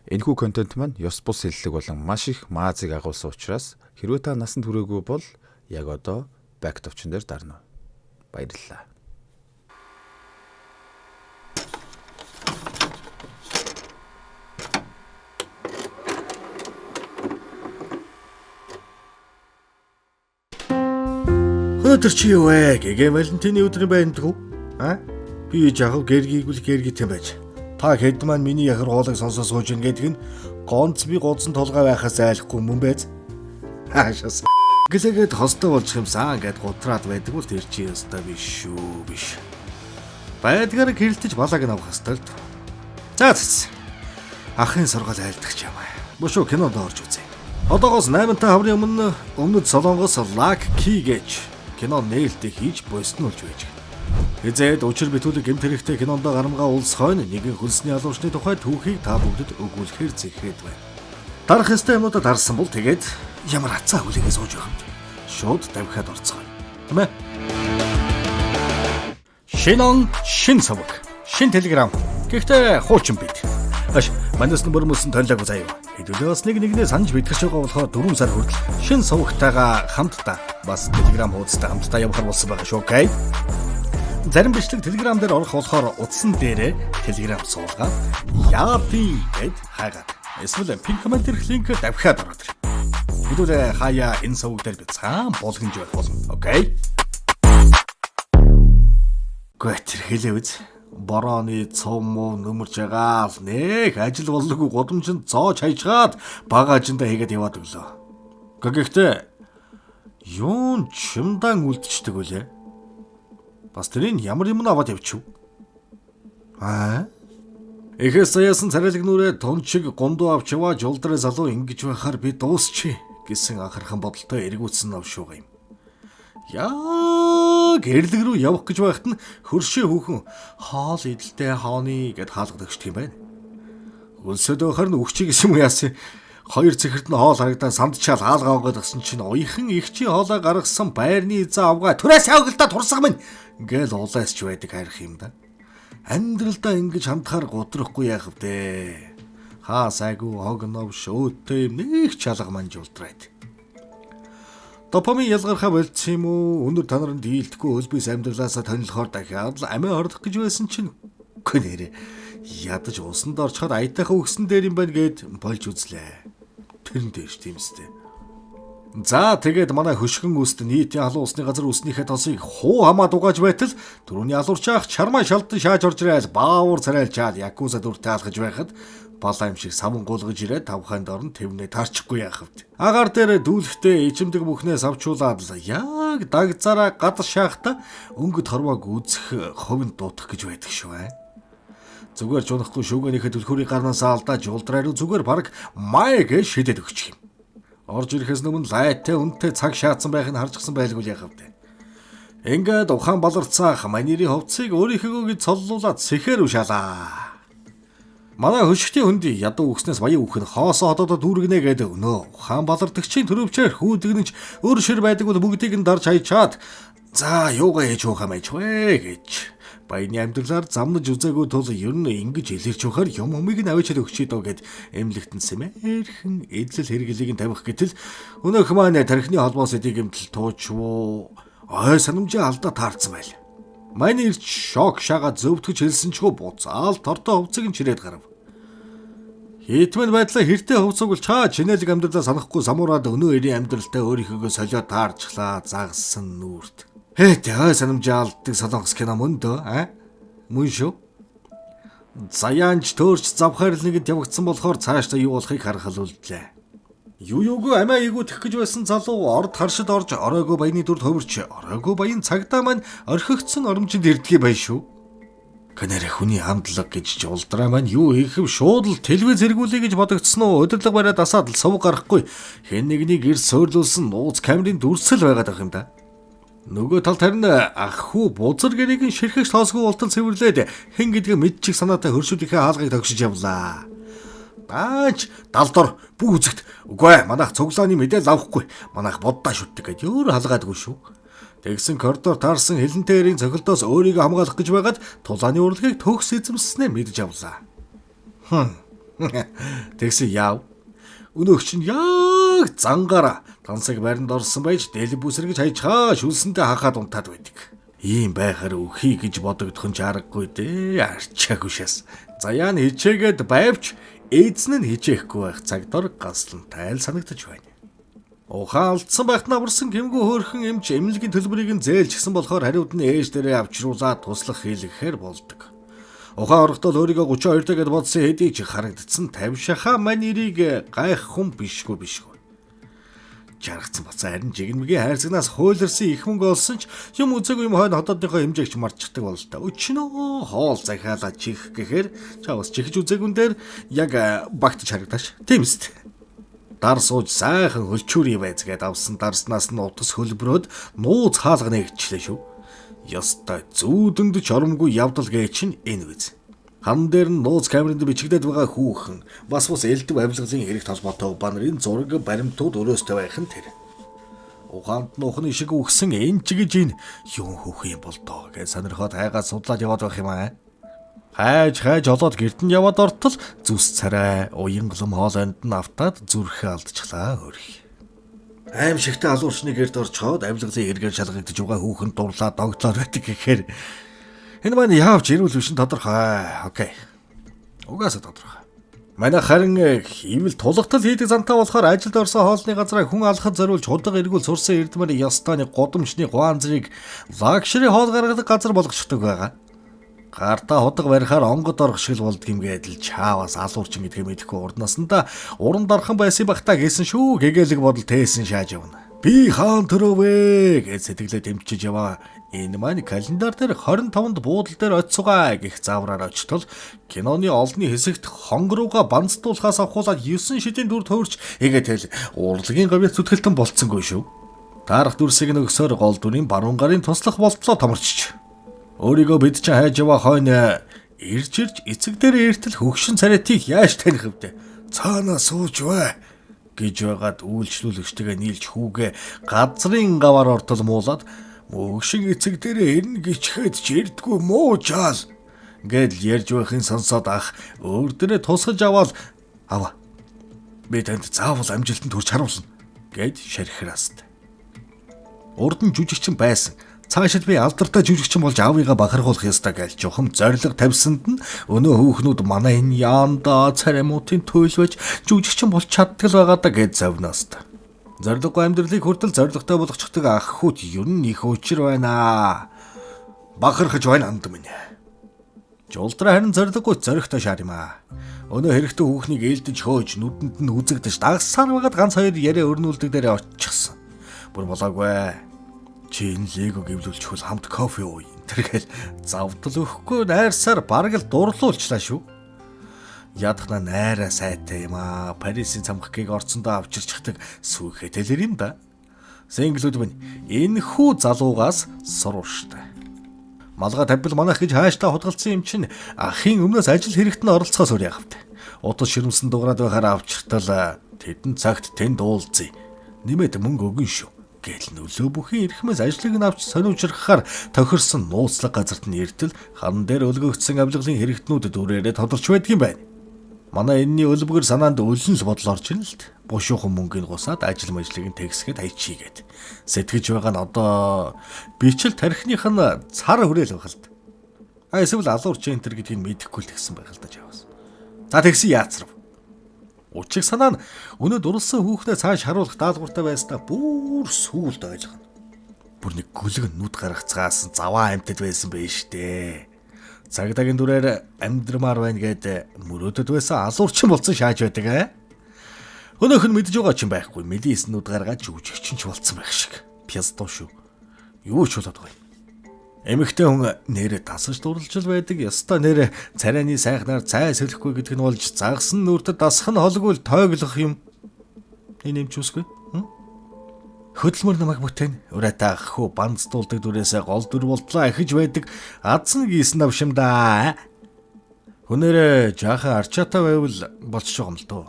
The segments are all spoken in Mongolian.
Энэхүү контент маань ёс бус хэллэг болон маш их маазыг агуулсан учраас хэрвээ та насанд хүрээгүй бол яг одоо back товчон дээр дарна. Баярлалаа. Өнөөдөр чи юу вэ? Гэгээ Валентины өдрийн байдгүй. Би жахав гэргийг үл гэргит юм байж. Та хэд маань миний яхар хоолыг сонсож сууж ин гэдэг нь гонц би гоцсон толгой байхаас айлхгүй мөн байз. Хаашаас гэлээгээд хостой болж юмсан гэд гутраад байдаг бол тэр чи өстой биш шүү биш. Байдгаар гэрэлтэж балааг авах хэвээр. За. Ахын сургал айлдах юм аа. Бошоо кинонд орж үзье. Одоогоос 8 та хаврын өмнөд Солонгос Лак Ки гэж кино нээлттэй хийж боснуулж байж. Эзэд учир битүүл гэмт хэрэгтэй кинонд гарамгаа улс хойно нэгэн хөлсний алуурчны тухай түүхийг та бүгдэд өгүүлэхээр зэхрээд байна. Дарах ёстой юмудад харсан бол тэгээд ямар хацаа хүлээгээ сууж явахд шууд давхиад орцгоё. Тэ мэ? Шин савг. Шин телеграм. Гэхдээ хуучин бит. Манайс нэмэр мөсөн тонлоогүй заяа. Хэдүүлээс нэгнээ санаж битгэж байгаа болохоор 4 сар хүртэл шин сувгтайгаа хамтдаа бас телеграм хуудастай хамтдаа явахар болсон байгаа шүү. Окей. Зарим бичлэг телеграм дээр орох болохоор утсан дээрээ телеграм суулгаад яапи гэд хаагаад эсвэл пин комментэр линкээр давхиад ороод ир. Хэдүүлээ хаяа энэ сувг дээр бяцхан болгонд байх болно. Окей. Гүйтэр хэлээ үз. Борооны цом муу нөмөрж байгаа л нэг ажил боллоггүй годомжинд зоож хайжгаад бага ажиндаа хийгээд яваад өглөө. Гэхдээ юун чимдан үлдчихдэг үлээ. Бас тэрийн ямар юм аваад явчих вэ? Эхээс саяасан царайлаг нүрээ тончиг гондоо авч яваа жолдрын залуу ингэж байхаар би дуусчи гэсэн анхаархан бодолтой эргүүлсэн авшууга юм. Яа гэрлэг рүү явах гэж байхад нь хөршөө хүүхэн хоол идэлтэй хооны гэд хаалгад өгчдөг юм байна. Өлсөд байхаар нь өгчий гэсэн юм яасан. Хоёр цэхэрт нь хоол харагдаад сандчаал хаалгаа өгöd гсэн чинь уяхан ихчийн хоолоо гаргасан байрны эзэн авгаа түрээс авгалдаа турсаг минь гээл уулаасч байдаг харих юм да. Амьдралдаа ингэж хандхаар гутрахгүй яах вэ? Хаа сайгүй хогнов шөөтэй нэг чалга манж ултраад. Допамин ялгархаа болцсон юм уу? Өнөр та нарт дийлдэхгүй хөлбөс амьдралаасаа тонилохоор дахиад л амиа ордох гэж байсан чинь гэнэрэ ядаж усанд орчход аятайхан өгсөн дээр юм байна гэд болж үзлээ. Тэрэн дэш тиймстэй. За тэгээд манай хөшгөн үст нийтийн халуун усны газар үснийхээ тосыг хуу хамаа дугааж байтал түрүүний алуурчаах чармаа шалдан шааж орж ирээл баавар царайлчаад якуза дүртэй алхаж байхад балаа юм шиг савн гулгаж ирээд тавханд орн тэвнээ тарчихгүй яах вэ? Агаар дээр дүүлэхтэй ичимдэг бүхнээс авчуулаад л яг дагцаараа гадар шаахта өнгөд хорвоог үзэх ховнд дуутах гэж байдаг шүү. Зүгээр ч унахгүй шүүгэнийхээ түлхүүрийг гарнаас алдааж улдраа руу зүгээр баг май гэж шидэд өгчих юм. Орж ирэхээс өмнө лайтай үнэтэй цаг шаацсан байхыг харжсан байлгүй яах вэ? Ингээд ухаан баларцаах манерийн ховцыг өөрийнхөө гэж цоллуулаад сэхэр ушаалаа. Манай хөшгтийн хөндөй ядуу өгснээс баян үхэн хоосоо хотодод дүүргэнэ гэдэг өнөө. Ухаан балардагчийн төрөвчээр хүүдгнэж өр шир байдаг бол бүгдийг нь дарж хайчаад за юугаа хийж ухаан байж вэ гэж баяны амьдралаар замнаж үзээгүй тул ер нь ингэж илэрч ухаар юм өмийг нь авчиад өгчий дөө гэд эмлэгтэн сэмээрхэн эдлэл хэрэглийг нь тавих гэтэл өнөөх маань тархины холбоос эдийг гэмтэл туучвуу ой санамжаа алдаа таарсан байл. Манай ирч шок шагаа зөвтгөж хэлсэн ч хөө буцаал тортой хувцыг нь чирээд гарав. Хитмэн байдлаа хэртэй хувцаг бол чаа чинэлэг амьдралаа санахгүй самуураад өнөө эрийн амьдралтай өөрийнхөө солиод таарчлаа загсан нүрт. Ой санамжаа алддаг солонгос кино мөн дөө мөн шүү. Заяанч төөрч завхаар л нэгэд явагдсан болохоор цаашдаа юу болохыг харах үлдлээ. Юугүй амиа игүүтэх гэж байсан залуу орд харшид орж оройгоо баяны дүрд хувирч оройгоо баян цагдаа маань орхигдсон оромжинд ирдгий бай шүү. Гэнэрэ хүний хандлага гэж улдраа маань юу хийхэв шууд л телевиз зэргүүлээ гэж бодогдсон уу? Өдөрлөг бариад асаад л сувг гарахгүй хэн нэгнийг ирс сойрлуулсан нууц камерын дүрсэл байгаад байх юм да. Нөгөө талд харин ах хүү бузар гэрийг ширхэж тоосгүй ултан цэвэрлээд хэн гэдгийг мэдчих санаатай хөршүүдийнхээ хаалгыг тогшиж явлаа. Баач далдор бүх үзэгт үгүй манайх цуглааны мэдээл авахгүй манайх боддоо шүтдэг гэж өөр халгаадгүй шүү. Тэгсэн коридор таарсан хилэнтэй эрийн цохилтоос өөрийгөө хамгаалах гэж байгаад тулааны урлагийг төгс эзэмснээ мэдж авлаа. Тэгсэн яав. Өнөөгч нь яг зангаараа тансаг баринд орсон байж дэл бүсэргэж хайчаа шүлсэндээ хахаад унтаад байдаг. Ийм байхаар өхий гэж бодогдох нь чаргагүй дээ. Арчаагүй шээс. За яа н хичээгээд байвч эзэн нь хичээхгүй байх цаг дор гаслантай санагдаж байна. Ухаан алдсан байхад наварсан гэмгүй хөөрхөн эмч эмнэлгийн төлбөрийг нь зээлжсэн болохоор хариуд нь ээж дээрээ авчруулаад туслах хийлгэхээр болдог. Ухаан орохдол өөрийгөө 32 дэх гэд бодсон хэдий ч харагдсан 50 шахаа манерийг гайх хүн бишгүй. Жаргацсан бацаа харин жигнэмгийн хайрцагнаас хуйларсан их мөнгө олсон ч юм үзээгүй юм хойно хотоодынхоо хэмжээгч марчдаг бол та. Өчнөө хоол захиалаа чих гэхээр чавс чихж үзээгүн дээр яг багтж харагдааш. Тийм үст. Дар сууж сайхан хөлчүүрийн байцгээд авсан дарснаас нь утас хөлбрөөд нууц хаалганы гिचлээ шүү. Ёстой зүүдэнд чоромгүй явдал гээ чинь энэ үз. Хан дээр нь нууц камеранд бичигдээд байгаа хүүхэн бас элдв авилгалын хэрэг толботой банерын зураг баримтууд өрөөстэй байх нь тэр. Ухаанд нухны шиг үхсэн энэ ч гэж энэ юу хөөх юм бол доо гэж сонирхоод хайгаа судлаад яваад байх юм аа. Хайж олоод гэртэн яваад ортол зүс царай уянгалам хоолойнд нь автаад зүрхээ алдчихлаа хөрх. Аим шигтэй алуурчны гэрд орчхоод авилгалын хэрэгээр шалгагдж байгаа хүүхэн дурлаа догтлоод байдаг гэхээр энэ маань яавч ирүүл биш нь тодорхой. Окей. Угаасаа тодорхой. Манай харин ивэл тулгатал хийдэг зантаа болохоор ажилд орсон хоолны газраа хүн алхаж зориулж худаг эргүүл сурсан эрдмээр ёстойны годамжны хуанзрыг лагшри хоол гаргадаг газар болгочихдог байгаа. Гартаа худаг барихаар онгод орох шиг болдгиймгээд л чааваас алуурчин гэдгээ мэдэхгүй урднаас нь да уран дархан байсан бахта гэсэн шүү гэгээлэг бодол тээсэн шааж явна. Би хаан төрөвэ гэж сэтгэлээ тэмчиж яваа. Энэ маань календар дээр 25-нд буудал дээр оцсугаа гэх заавраар очтол киноны олонний хэсэгт хонгорууга банцдуулахаас авахуулаад 9 шидийн дүр төөрч эгээтэл урлагийн гавьяа зүтгэлтэн болцсонгүй шүү. Дарах дүрсийг нөгсөөр гол дүрийн баруун гарын туслах болтлоо томорчиж. Өөрийгөө бид ч хайж яваа хойно ирж эцэг дээр эртэл хөгшин царайтыг яаж таних вдэ? Цаанаа сууж бай гэж байгаад үйлчлүүлэгчтэйгээ нийлж хүүгээ газрын гаваар ортол муулаад мөөгшин эцэг дээр ирнэ гिचхэд ч ирдгүй муу жаал гэдэл ярьж байхын сонсоод ах өөр дээрээ тусгаж аваад ава. Би танд заавал амжилтанд хүрч харуулна гэд шархирааст. Урд нь жүжигчин байсан. Цаашид би алдартай жүжигчин болж аавыгаа бахархуулах ёстой гэж жухам зориг тавьсанд нь өнөө хүүхнүүд манай энэ яанда царамуудын туйлвэж жүжигчин болж чаддаг л байгаа даа гэж завнааст. Зориггүй амьдралыг хүртэл зоригтой болгочихдаг ах хүүт ер нь их өчр байна. Бахархаж байна анд минь. Жуултраа харин зориггүй зоригтой шаар юм аа. Өнөө хэрэгтэй хүүхнийг ээлдэж хөөж нүдэнд нь үзэгдэж дагсаар байгаад ганц хоёр яриа өрнүүлдэг дээр очихсан. Бүр болоогүй. Чи энэ лего гэвлүүлчихвэл хамт кофе ууя. Тэргээл завдал өгөхгүй найрсаар бараг л дурлуулчлаа шүү. Ядахна найраа сайтай юм аа. Парисын цамхгийг орцондоо авчирчдаг сүүхэ тэлэр юм да. Сэнгэлүүд минь энэ хүү залуугаас сурвштай. Малгай тавьбал манайх гэж хааштай худгалсан юм чинь ахын өмнөөс ажил хэрэгт нь оролцохоос өөр явахт. Утас ширмсэн дуграад байхаар авчиртал тэдэн цагт тэнд уулзъя. Нэмээд мөнгө өгнө шүү. Гэл нөлөө бүхий эрхмээс ажлыг нь авч сониучрахаар тохирсон нууцлаг газарт нь иртэл хан дээр өлгөгдсөн авилгалын хэрэгтнүүд дүрээрээ тодорч байдаг юм байна. Манай энэний өлбгөр санаанд өлөн л бодол орж ирнэ л т. Бушуухан мөнгөний гусаад ажил мэжлэгийг тэгсгээд хайчийгээд. Сэтгэж байгаа нь одоо бичил тархиных нь цар хүрээл байх л т. Эсвэл алуур чентер гэдгийг мэдэхгүй л тэгсэн байх л да жаавас. За тэгсэн яацрав. Учиг санаа нь өнөө дурлсан хүүхнээ цааш харуулах даалгавартай байснаа бүр сүүлд ойлгоно. Бүр нэг гүлгэн нүд гаргацгаас заваа амьтад байсан байж штэ. Цагдаагийн дүрээр амьдрмаар байна гэд мөрөөдөд байсан алуурчин болсон шааж байдаг аа. Өнөөх нь мэдж байгаа ч юм байхгүй. Мэлис нүд гаргаад жүжигчин ч болцсон байх шиг. Пяздуу шүү. Юу ч болоод гоё. Эмэгтэй хүн нэрээ тасаж дурлжл байдаг. Ёстой нэрээ царайны сайхнаар цай сэлэхгүй гэдг нь болж загсан нүртэд дасах нь холгүй тойглох юм. Энэ юм ч үсгүй. Хөдөлмөр намайг бүтээн. Урайтай ах хөө банцдуулдаг дүрээсээ гол дүр болтлоо ахиж байдаг. Адсан гисэн навшимдаа. Хүнээрээ жаахан арчаатай байвал болчих юм л дөө.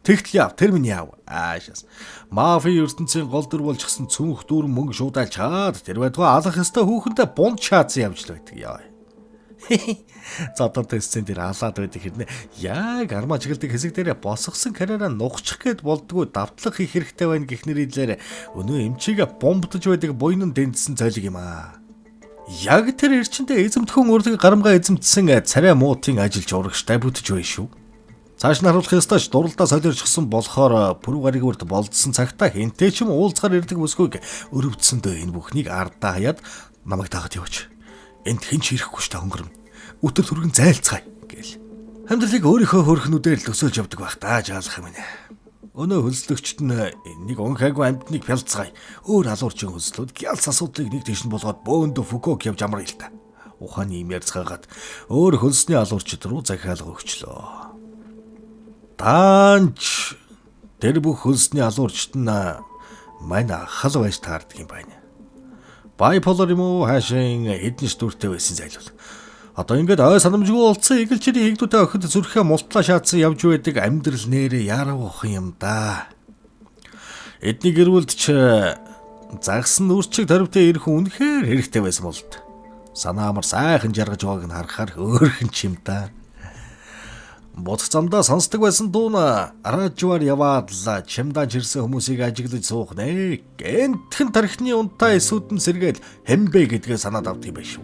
Тэгтэл яв, тэр минь яв. Аашаас. Мафи ертөнцийн гол дүр болчихсон цүнх дүүрэн мөнгө шуудаал чаад тэр байтугай алах ёстой хүүхэндээ бунд шаацсан явж л байдаг. Яа. Зодон төсцэн дээр алаад байдаг хэрнээ яг арма чигэлдэг хэсэг дээр босгосон карьераа нухчих гээд болдгоо давтлах хийх хэрэгтэй байна гэх нэрээр өнөө эмчигээ бомбдож байдаг буйнан дэндсэн цойлог юм аа. Яг тэр эрчинтэй эзэмтхэн урлаг гарамгаа эзэмтсэн царай муутын ажилч урагштай бүтэж байна шүү. Цааш нь харуулах ёстой ч дуралдаа солиорчсон болохоор пүрэв гариг үрд болдсон цагта хинтээ ч юм уулзгаар ирдэг бүсгүйг өрөвдсөндөө энэ бүхнийг ардаа хаяад намайг дагаад явууч. Энд хэн ч ирэхгүй штэ хөнгөрнө. Үтэр түргэн зайлцгаая гээл. Амьдралыг өөрийнхөө хөрхнүүдээр л өсөөлж явдаг байх таа жаалах юм нэ. Өнөө хөлслөгчд нь нэг унхаагүй амьтныг пялцгаая. Өөр алуурчин хөлслүүд гялс асуудлыг нэг тийш нь болгоод бөөндө фүкок явж амраа л та. Ухааны юм ярьцгаагаад өөр хөлсний алуурчид руу захиалга өгчлөө. Таанч тэр бүх хөлсний алуурчид нь манай ахал байж таардаг юм байна. Байполар юм уу хаашийн хэдэн ч дүртэй байсан зайлвал. Одоо ингээд ой санамжгүй болцсон эгэлчийн игдүүтэй охид зүрхээ мултлаа шаацсан явж байдаг амьдрал нэрээ яарах юм да. Эдний гэрүүлд ч загсан нүрчиг төрөвтэй ирэх үнэхээр хэрэгтэй байсан бол санаа амар сайхан жаргаж байгааг нь харахаар хөөрхөн ч юм да. Бодох замдаа сонсдог байсан дууна радиовар яваад л чимдаа жирсэн хүмүүсийг ажиглаж суух нэ. Гэнтхэн тархины унтаа эсүүдэн сэргээл хэмбэ гэдгээ санаад авдаг юм байна шүү.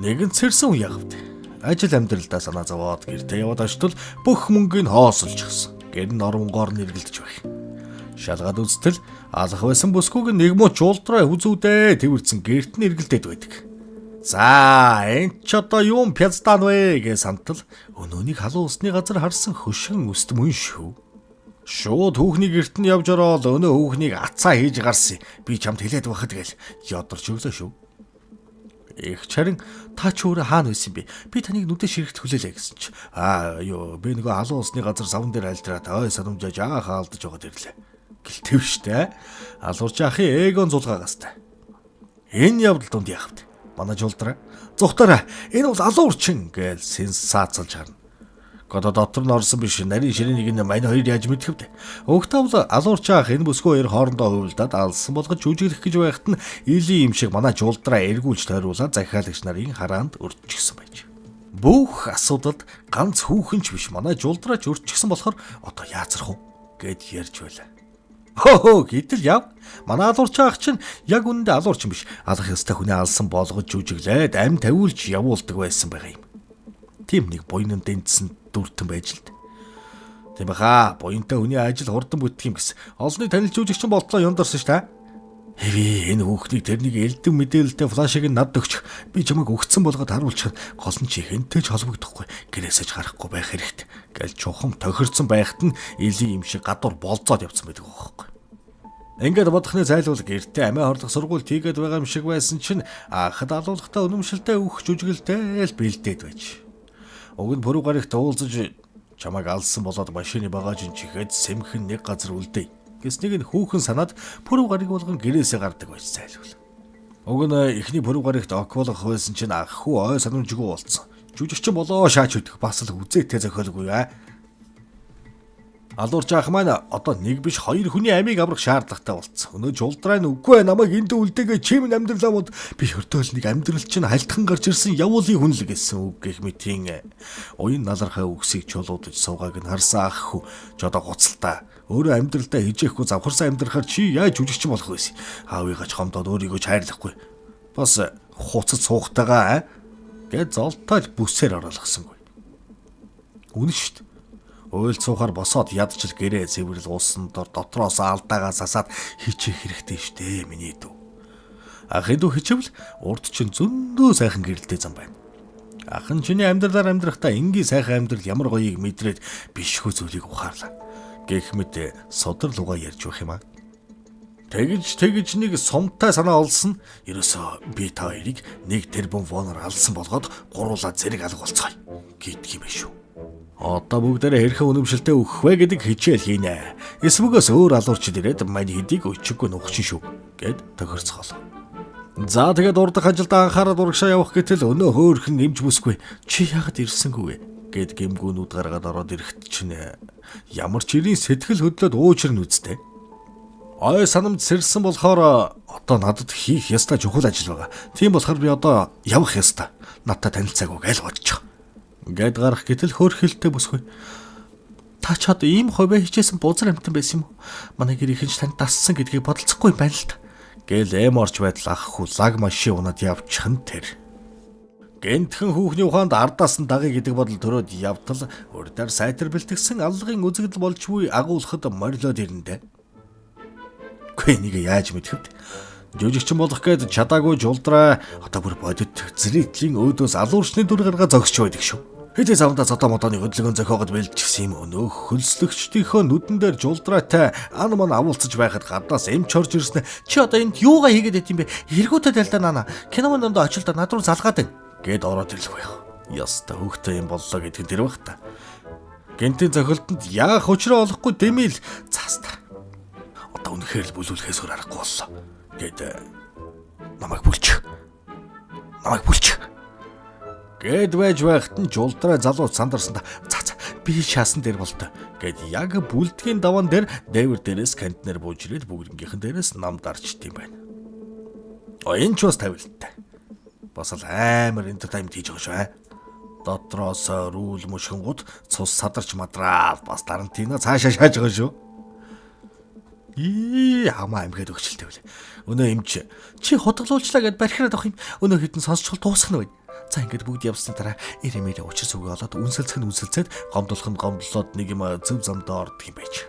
Нэгэн цэрсэн үе явд. Ажил амьдралдаа санаа зовоод гэртээ яваад очтол бүх мөнгийг хоосолчихсон. Гэр нь оронгоор нэргэлдэж байх. Шалгаад үзтэл алах байсан бүсгүйг нэг муу чуулдраа хүзүүдээ тэрвэрсэн гэрт нь эргэлдээд байдаг. За энэ ч одоо юун пяцтан вэ гэж сантал өнөөний халуун усны газар харсан хөшгөн үст мөн шүү. Шууд хүүхний гэрт нь явж ороод өнөө хүүхнийг ацаа хийж гарсан. Би чамд хэлээд байхад гээл ёдорч өглөө шүү. Их чарин та ч өөрөө хаана байсан бэ? Би таныг нүдэ ширхт хүлээлээ гэсэн чи. Би нөгөө халуун усны газар савн дээр альтраад ой санамжааж хаалдаж байгаад ирлээ. Гэлтэв штэ. Алуурч ахын эгон зулгаагастай. Энэ явдал дунд яхавд. Манай жуулдраа зүхтараа энэ бол алуурчин гээл сенсацалж харна. Гото дотор нь орсон биш нарийн ширээнийг нь манай хоёр яаж мэдхэвдэ. Өгтөвл алуурчаах энэ бүсгүй хоёр хоорондоо хувилдаад алсан болгож жүжиглэх гэж байхад нь илийн юм шиг манай жуулдраа эргүүлж тойруулаад захиалагч нарын хараанд өрчихсөн байж. Бүх асуудалд ганц хүүхэн ч биш манай жуулдраач өрчихсөн болохоор одоо яацрах уу гэд ярьж байлаа. Хөө гэтэл яв. Манай алуурчаах чинь яг үнэндээ алуурчин биш. Алах ёстой хүнээ алсан болгож жүжиглээд ам тавиулж явуулдаг байсан байгаа юм. Тим нэг буйнан дэндсэн дүртэн байж л. Тийм баха. Буянтай хүний ажил хурдан бүтэх юм гэсэн. Олныг танилж жүжигчин болтлоо юндарсан ш та. Хэвээ энэ хүүхнийг тэрнийг элдэн мэдээлэлтэй флашыг нь над өгчих. Би чамайг өгцөн болгоод харуулчих. Гол нь чи хэнтэй ч холбогдохгүй. Гэрээсэж гарахгүй байх хэрэгтэй. Гэл чухам тохирцсон байхад нь элийн юм шиг гадуур болцоод явцсан байдаг байхгүй. Ингээд бодохны зайлуул гэртээ амиа хорлох сургуульд хийгээд байгаа юм шиг байсан чинь анхад алуулгатай өнөмшөлтэй өөх жүжиглэлтэй л бэлдээд байж. Уг нь пүрэв гарагт уулзаж чамайг алсан болоод машины багажин чихээд сэмхэн нэг газар үлдээ. Гэснийг нь хүүхэн санаад пүрэв гараг болгон гэрээсээ гардаг байж зайлуул. Уг нь эхний пүрэв гарагт околох байсан чинь ах хүү ой санамжгүй болцсон. Жүжигчин болоо шаач өдөх бас л үзээтэй зохиолгүй аа. Алуурч ах маань одоо нэг биш хоёр хүний амийг аврах шаардлагатай болцсон. Өнөө жуулдраа нь үгүй намайг энд үлдээгээ чим амьдралаа бод би хөртөөл нэг амьдрал чинь хальтхан гарч ирсэн явуулын хүн л гэсэн үг гэх мэтийн уян налархаа үгсийг чулуудаж суугааг нь харсан ах хүү жодо гоцлтаа өөрөө амьдралдаа хижээхгүй завхарсан амьдрахаар чи яаж жүжигчин болох вэ? Аавыгаа ч хомдоод өөрийгөө хайрлахгүй. Бас хуцад суугтайгаа гэж золтоож бүсээр оруулахсангүй. Үнэн шүү дээ. Уйл цуухаар босоод ядчил гэрээ цэвэрл уусан дор дотроос алдаагаа засаад хичээх хэрэгтэй штэ миний дүү. Ахын дүү хичээвэл урд чинь зөндөө сайхан гэрэлтэй зам байна. Ахын чиний амьдралаар амьдрахтаа энгийн сайхан амьдрал ямар гоёыг мэдрээд бишхүү зүйлийг ухаарлаа. Гэх мэт содрол угаа ярьж байх юм аа. Тэгж нэг сумтай санаа олсон. Ерөөсөө би та хоёрыг нэг тэрбум воноор алсан болгоод гуруулаа зэрэг алга болцгоё гэдг юм шүү. Одоо бүгдээрээ хэрхэн өнөмшөлтэй өгөх вэ гэдэг хичээл хийнэ. Эсвэгөөс өөр алуурчид ирээд мань хэдийг өчиггүй нухчин шүү гэд тохирцгоолоо. За тэгээд урдах ажилдаа анхаарал урагшаа явах гэтэл өнөө хөөхөн нэмж бүсгүй. Чи яагаад ирсэнгүй вэ гэд гэмгүүнүүд гаргаад ороод ирэхэд чинь ямар ч ирийн сэтгэл хөдлөд уучрын үсттэй. Ой санамж сэрсэн болохоор одоо надад хийх ёстой чухал ажил байгаа. Тийм болохоор би одоо явах ёстой. Надтай танилцаагүй гэж бодчих. Гэд гарах гэтэл хөөрхөлтэй бүсгүй. Та ч одоо ийм ховөө хичээсэн бузар амтан байсан юм уу? Манай гэрийнхэн ч танд дассан гэдгийг бодолцохгүй юм байна л та. Гэл эморч байтал ах хүү лаг машин унаад явчихын тэр. Гэнтхэн хүүхний ухаанд ардаас нь дагъя гэдэг бодол төрөөд явтал урдаар сайтар бэлтгэсэн аллагын үзэгдэл болж буй агуулхад морилоод ирэндэ. Гүй нэг яаж мэдхэвд. Жүжигчин болох гээд чадаагүй жулдраа одоо бүр бодит зэрэгтлийн өөдөөс алуурчны дүр гаргаа зогсч байдаг шүү. Хэдий завдаа цотоо модооны хөдөлгөөн зохиогод бэлдчихсэн юм өнөөх хөлслөгчдийнхөө нүдэн дээр жулдраатай ан ман авуулцаж байхад гаднаас эмч орж ирсэн. Чи одоо энд юугаа хийгээд байт юм бэ? Хэрэгүүтэй дальдаа наана. Кино монд очилдоо над руу залгаад байна. Гэд ороод ирлэх байх. Яста хөхтэй юм боллоо гэдгэн тэр байх та. Гэнтийн зохилтонд яах учраа олохгүй дэмэл цаастаа. Одоо үнэхээр л бүлүүлэхээс өөр аргагүй боллоо. Гэд намайг бүлчих. Гэд байж байхад нь жулдраа залуу сандарсан та. За би шаасан дээр болтой. Гэд яг бүлдгийн даван дээр дээвэр дээрээс кантнер бууж ирээд бүгднгийнхэн дээрээс нам дарчт юм байна. Энэ ч бас тавилттай. Бас л амар энтертайнмент хийж байгаа шүү. Дотроос рүүл мушгингууд цус садарч мадраад бас Тарантино цаашаа шааж байгаа шүү. Хамаа амгээд өгчлөлтэй вэ. Өнөө эмч чи хотглуулчлаа гэд бархираад авах юм. Өнөө хитэн сонсчхол дуусах нь байна. За ингээд бүгд явсны дараа эрэмэрэ уучрас үгүй болоод үнсэлцэхэд гомдлох нь гомдлоод нэг юм зөв замдаа ордог юм байж.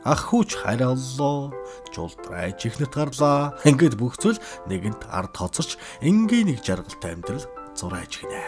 Ах хүүч харааллоо. Жулдраа чихнэт гарлаа. Ингээд бүх зүйл нэгэнт ард хоцорч энгийн нэг жаргалтай амьдрал зурааж гинэ.